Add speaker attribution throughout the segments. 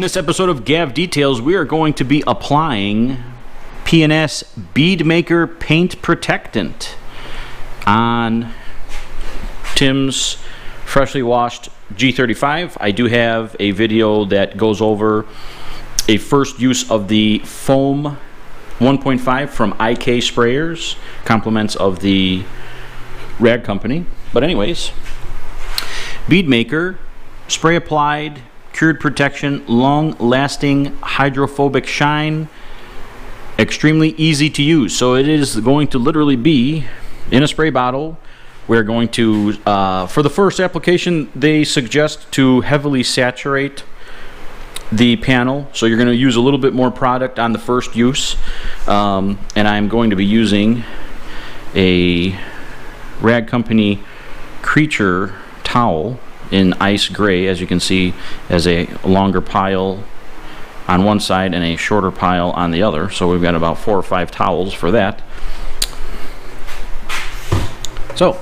Speaker 1: On this episode of Gav Details, we are going to be applying P&S Bead Maker paint protectant on Tim's freshly washed G35. I do have a video that goes over a first use of the foam 1.5 from IK Sprayers, compliments of the rag company. But anyways, Bead Maker, spray applied, cured protection, long lasting hydrophobic shine, extremely easy to use. So it is going to literally be in a spray bottle. We're going to, for the first application, they suggest to heavily saturate the panel. So you're going to use a little bit more product on the first use. And I'm going to be using a rag company creature towel in ice gray, as you can see, as a longer pile on one side and a shorter pile on the other. So we've got about 4 or 5 towels for that. So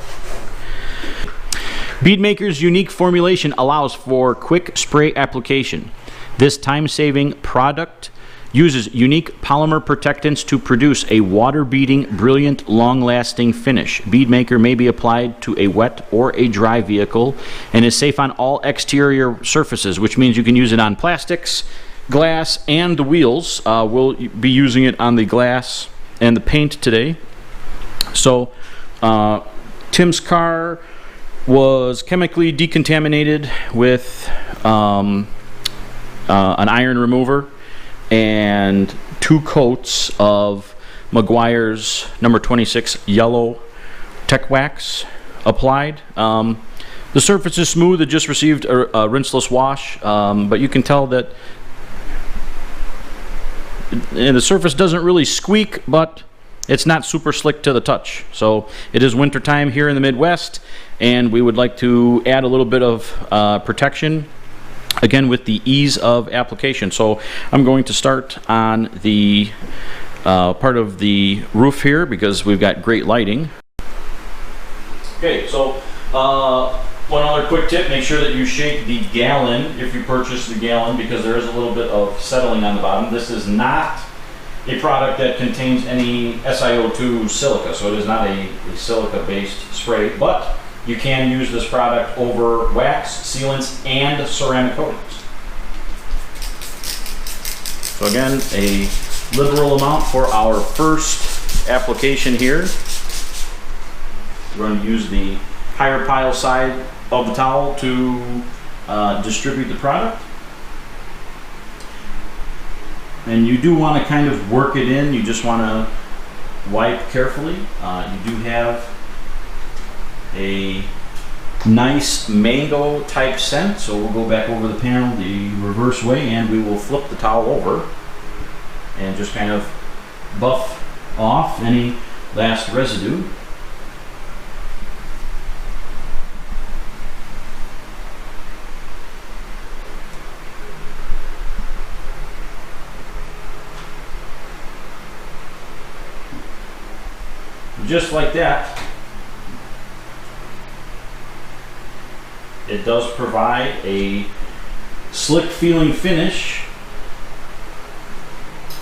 Speaker 1: Bead Maker's unique formulation allows for quick spray application. This time-saving product uses unique polymer protectants to produce a water-beading, brilliant, long-lasting finish. Bead Maker may be applied to a wet or a dry vehicle and is safe on all exterior surfaces, which means you can use it on plastics, glass, and the wheels. We'll be using it on the glass and the paint today. So Tim's car was chemically decontaminated with an iron remover and 2 coats of Meguiar's number 26 yellow tech wax applied. The surface is smooth. It just received a rinseless wash, but you can tell that the surface doesn't really squeak, but it's not super slick to the touch. So it is winter time here in the Midwest, and we would like to add a little bit of protection, again, with the ease of application. So I'm going to start on the part of the roof here because we've got great lighting. Okay, so one other quick tip: make sure that you shake the gallon if you purchase the gallon, because there is a little bit of settling on the bottom. This is not a product that contains any SiO2 silica, so it is not a silica based spray, but you can use this product over wax, sealants, and ceramic coatings. So again, a liberal amount for our first application here. We're going to use the higher pile side of the towel to distribute the product. And you do want to kind of work it in. You just want to wipe carefully. You do have a nice mango type scent, so we'll go back over the panel the reverse way and we will flip the towel over and just kind of buff off any last residue. Just like that, it does provide a slick feeling finish.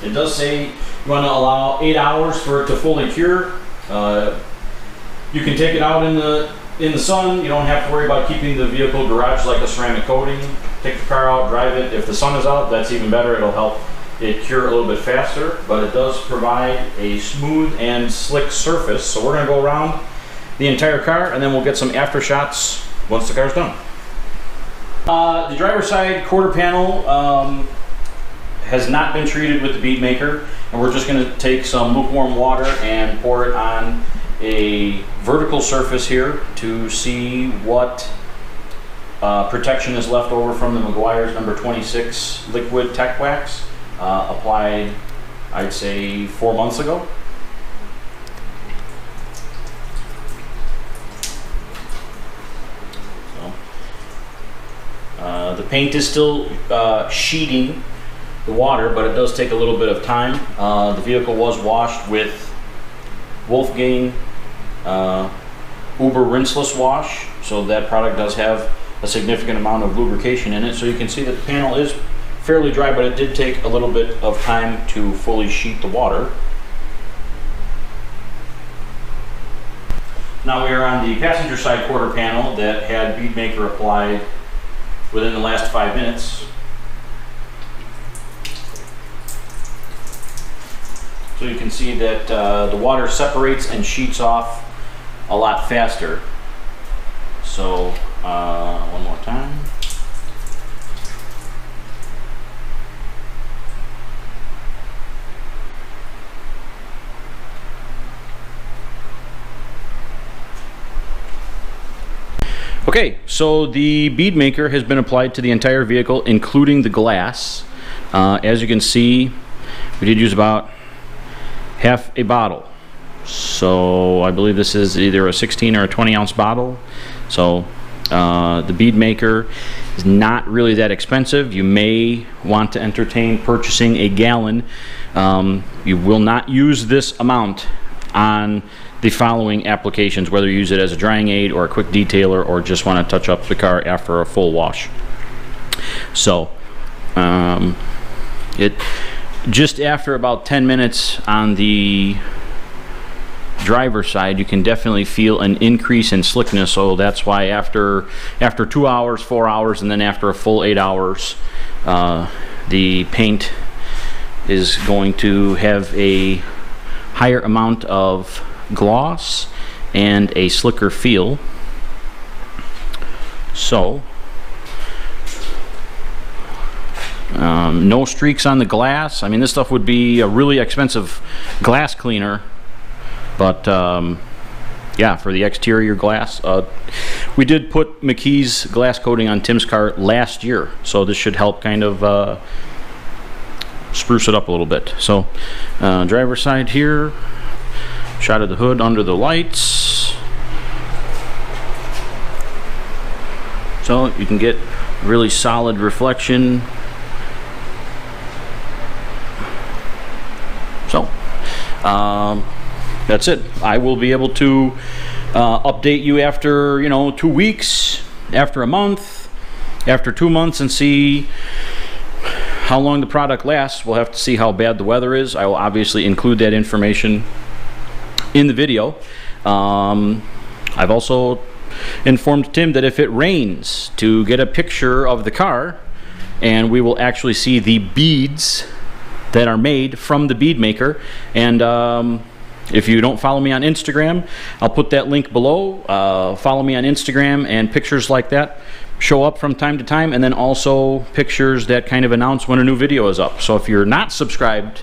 Speaker 1: It does say you want to allow 8 hours for it to fully cure. You can take it out in the sun. You don't have to worry about keeping the vehicle garage like a ceramic coating. Take the car out, drive it. If the sun is out, that's even better. It'll help it cure a little bit faster, but it does provide a smooth and slick surface. So we're going to go around the entire car and then we'll get some after shots once the car's done. The driver's side quarter panel has not been treated with the Bead Maker, and we're just going to take some lukewarm water and pour it on a vertical surface here to see what protection is left over from the Meguiar's number 26 liquid tech wax, applied, I'd say, 4 months ago. The paint is still sheeting the water, but it does take a little bit of time. The vehicle was washed with Wolfgang Uber rinseless wash, so that product does have a significant amount of lubrication in it. So you can see that the panel is fairly dry, but it did take a little bit of time to fully sheet the water. Now we are on the passenger side quarter panel that had Bead Maker applied within the last 5 minutes. So you can see that the water separates and sheets off a lot faster. So one more time. Okay, so the Bead Maker has been applied to the entire vehicle, including the glass. As you can see, we did use about half a bottle. So I believe this is either a 16 or a 20 ounce bottle. So the Bead Maker is not really that expensive. You may want to entertain purchasing a gallon. You will not use this amount on the following applications, whether you use it as a drying aid or a quick detailer or just want to touch up the car after a full wash. So it just after about 10 minutes on the driver's side, you can definitely feel an increase in slickness. So that's why after 2 hours, 4 hours, and then after a full 8 hours, the paint is going to have a higher amount of gloss and a slicker feel. So no streaks on the glass. I mean, this stuff would be a really expensive glass cleaner, but yeah, for the exterior glass, we did put McKee's glass coating on Tim's car last year, so this should help kind of spruce it up a little bit. So driver's side here, shot of the hood under the lights, so you can get really solid reflection. So that's it. I will be able to update you after 2 weeks, after a month, after 2 months, and see how long the product lasts. We'll have to see how bad the weather is. I will obviously include that information in the video. I've also informed Tim that if it rains, to get a picture of the car, and we will actually see the beads that are made from the Bead Maker. And if you don't follow me on Instagram, I'll put that link below. Follow me on Instagram, and pictures like that show up from time to time, and then also pictures that kind of announce when a new video is up. So if you're not subscribed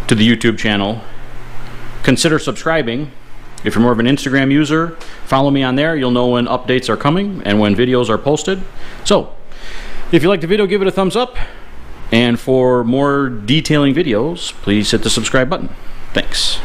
Speaker 1: to the YouTube channel, consider subscribing. If you're more of an Instagram user, follow me on there. You'll know when updates are coming and when videos are posted. So if you like the video, give it a thumbs up, and for more detailing videos, please hit the subscribe button. Thanks.